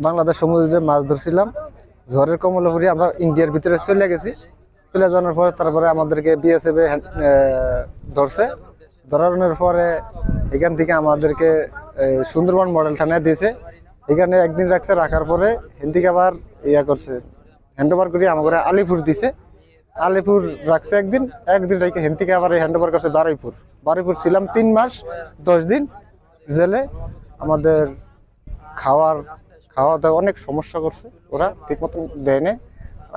বাংলাদেশ সমুদ্রে মাছ ধরছিলাম। ঝড়ের কমলে পড়ে আমরা ইন্ডিয়ার ভিতরে চলে গেছি। চলে যাওয়ার পরে তারপরে আমাদেরকে বিএসএফ ধরছে। ধরানোর পরে এখান থেকে আমাদেরকে সুন্দরবন মডেল থানায় দিয়েছে। এখানে একদিন রাখছে, রাখার পরে এখান থেকে আবার করছে, হ্যান্ড ওভার করে আমাদের আলিপুর দিছে। আলিপুর রাখছে একদিন রেখে হেন থেকে আবার হ্যান্ড ওভার করছে বারুইপুর ছিলাম 3 মাস 10 দিন জেলে। আমাদের খাওয়া দাওয়া অনেক সমস্যা করছে, ওরা ঠিক মতন দেয় না,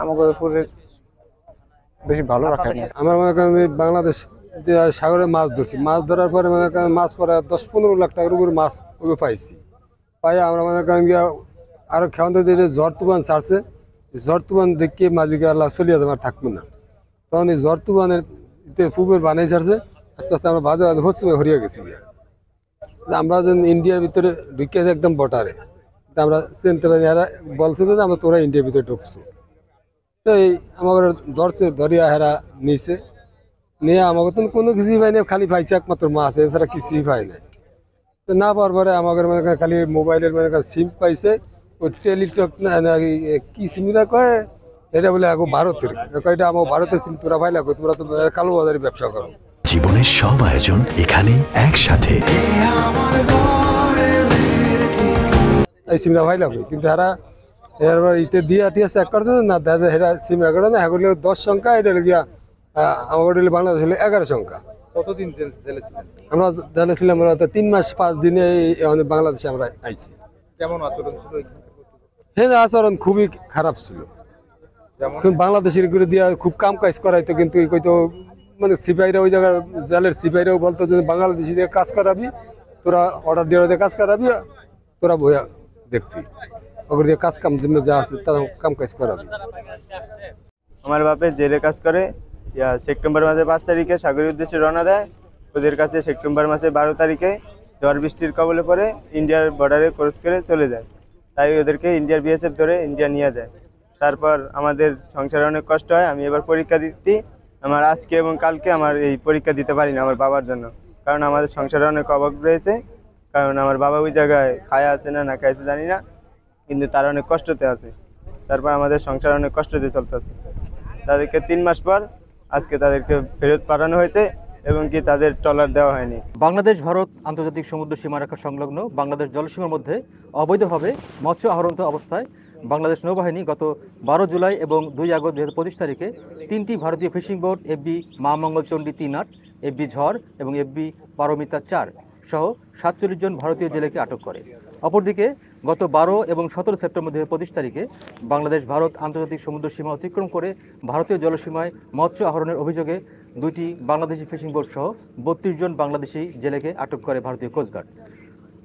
আমাদের উপরে বেশি ভালো রাখে না। আমার মনে করেন বাংলাদেশ সাগরে মাছ ধরছি, মাছ ধরার পরে মনে করেন মাছ পরে 10-15 লাখ টাকার উপরে মাছ ওগুলো পাইছি। পাই আমরা মনে করেন গিয়া আরো খেয়াল দিতে ঝড় তুফান ছাড়ছে, ঝড় তুফান দেখে মাঝিকে আল্লাহ চলিয়ে আমার থাকবো না। তখন এই ঝড় তুফানের পুকুর বানিয়ে ছাড়ছে, আস্তে আস্তে আমরা বাজে পশ্চিমে হরিয়ে গেছি গিয়া। আমরা যেন ইন্ডিয়ার ভিতরে ঢুকে একদম বটারে, আমরা চিনতে পারি, এরা বলছে যে আমরা তোরা ইন্ডিয়ার ভিতরে ঢুকছো। তো এই আমাকে ধরছে, ধরিয়া হেরা নিছে, নিয়ে আমাকে তো কোনো কিছুই পাই না, খালি পাইছে একমাত্র মাছ, এছাড়া কিছুই পাই নাই। তো না পাওয়ার পরে আমাদের মানে খালি মোবাইলের মানে সিম পাইছে, ওই টেলিটক কি সিমটা কয়, এটা বলে এখন ভারতের, এটা আমার ভারতের সিম, তোরা ভাই লাগো, তোমরা তো কালো বাজারে ব্যবসা করো। জীবনের সব আয়োজন এখানে একসাথে, এই সিমটা ভাই লাগবে, কিন্তু এরা এবার ইতে দিয়ে টিয়া চেক করতে না, দেখা যায় এরা সিম 11 না, এগুলো 10 সংখ্যা, এটা গিয়া আমার বাংলাদেশ হলো 11 সংখ্যা। কতদিন জেলে ছিলেন? আমরা জেলে ছিলাম 3 মাস 5 দিনে বাংলাদেশে আমরা আইছি। কেমন আচরণ ছিল? হ্যাঁ, আচরণ খুবই খারাপ ছিল। বাংলাদেশের করে দিয়া খুব কাম কাজ করাইতো, কিন্তু কইতো মানে সিপাহীরা ওই জায়গায় জেলের সিপাহীরাও বলতো যে বাংলাদেশি দিয়ে কাজ করাবি, তোরা অর্ডার দিয়ে কাজ করাবি, তোরা বইয়া দেখবি, ওগুলো দিয়ে কাজ কাম যা আছে তা কাম কাজ করাবি। আমার বাপে জেলে কাজ করে, সেপ্টেম্বর মাসের 5 তারিখে সাগরের উদ্দেশ্যে রওনা দেয়। ওদের কাছে সেপ্টেম্বর মাসের 12 তারিখে ঝড় বৃষ্টির কবলে পড়ে ইন্ডিয়ার বর্ডারে ক্রস করে চলে যায়। তাই ওদেরকে ইন্ডিয়ার বিএসএফ ধরে ইন্ডিয়া নিয়ে যায়। তারপর আমাদের সংসারে অনেক কষ্ট হয়। আমি এবার পরীক্ষা দিতে, আমার আজকে এবং কালকে আমার এই পরীক্ষা দিতে পারি না আমার বাবার জন্য, কারণ আমাদের সংসারে অনেক অভাব রয়েছে। কারণ আমার বাবা ওই জায়গায় খায় আছে না না খাইছে জানি না, কিন্তু তারা অনেক কষ্টতে আছে। তারপর আমাদের সংসার অনেক কষ্টতে চলতেছে। তাদেরকে 3 মাস পর আজকে তাদেরকে ফেরত পাঠানো হয়েছে এবং কি তাদের ট্রলার দেওয়া হয়নি। বাংলাদেশ ভারত আন্তর্জাতিক সমুদ্র সীমারেখা সংলগ্ন বাংলাদেশ জলসীমার মধ্যে অবৈধভাবে মৎস্য আহরণ অবস্থায় বাংলাদেশ নৌবাহিনী গত 12 জুলাই এবং 2 আগস্ট 2025 তারিখে 3টি ভারতীয় ফিশিং বোট FB মা মঙ্গলচণ্ডী 3-8, FB ঝড় এবং FB পারমিতা 4 সহ 47 জন ভারতীয় জেলেকে আটক করে। অপরদিকে গত 12 এবং 17 সেপ্টেম্বর 2025 তারিখে বাংলাদেশ ভারত আন্তর্জাতিক সমুদ্র সীমা অতিক্রম করে ভারতীয় জলসীমায় মৎস্য আহরণের অভিযোগে 2টি বাংলাদেশি ফিশিং বোট সহ 32 জন বাংলাদেশি জেলেকে আটক করে ভারতীয় কোস্টগার্ড।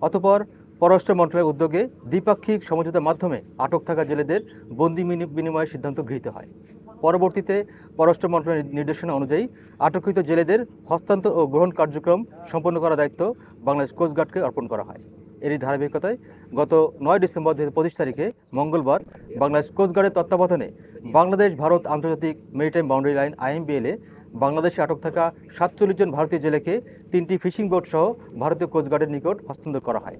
অতঃপর পররাষ্ট্র মন্ত্রণালয়ের উদ্যোগে দ্বিপাক্ষিক সমঝোতার মাধ্যমে আটক থাকা জেলেদের বন্দি বিনিময়ের সিদ্ধান্ত গৃহীত হয়। পরবর্তীতে পররাষ্ট্র মন্ত্রণালয়ের নির্দেশনা অনুযায়ী আটককৃত জেলেদের হস্তান্তর ও গ্রহণ কার্যক্রম সম্পন্ন করার দায়িত্ব বাংলাদেশ কোস্টগার্ডকে অর্পণ করা হয়। এরই ধারাবাহিকতায় গত 9 ডিসেম্বর 2025 তারিখে মঙ্গলবার বাংলাদেশ কোস্টগার্ডের তত্ত্বাবধানে বাংলাদেশ ভারত আন্তর্জাতিক মেরিটাইম বাউন্ডারি লাইন IMBL বাংলাদেশে আটক থাকা 47 জন ভারতীয় জেলেকে 3টি ফিশিং বোট সহ ভারতীয় কোস্টগার্ডের নিকট হস্তান্তর করা হয়।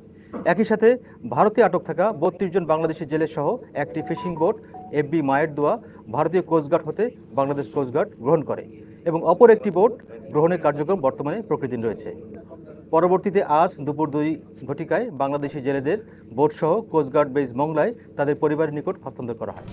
একই সাথে ভারতে আটক থাকা 32 জন বাংলাদেশি জেলে সহ একটি ফিশিং বোট FB মায়ের দোয়া ভারতীয় কোস্টগার্ড হতে বাংলাদেশ কোস্টগার্ড গ্রহণ করে এবং অপর একটি বোট গ্রহণের কার্যক্রম বর্তমানে প্রক্রিয়াধীন রয়েছে। পরবর্তীতে আজ দুপুর 2 ঘটিকায় বাংলাদেশি জেলেদের বোট সহ কোস্টগার্ড বেস মংলায় তাদের পরিবারের নিকট হস্তান্তর করা হয়।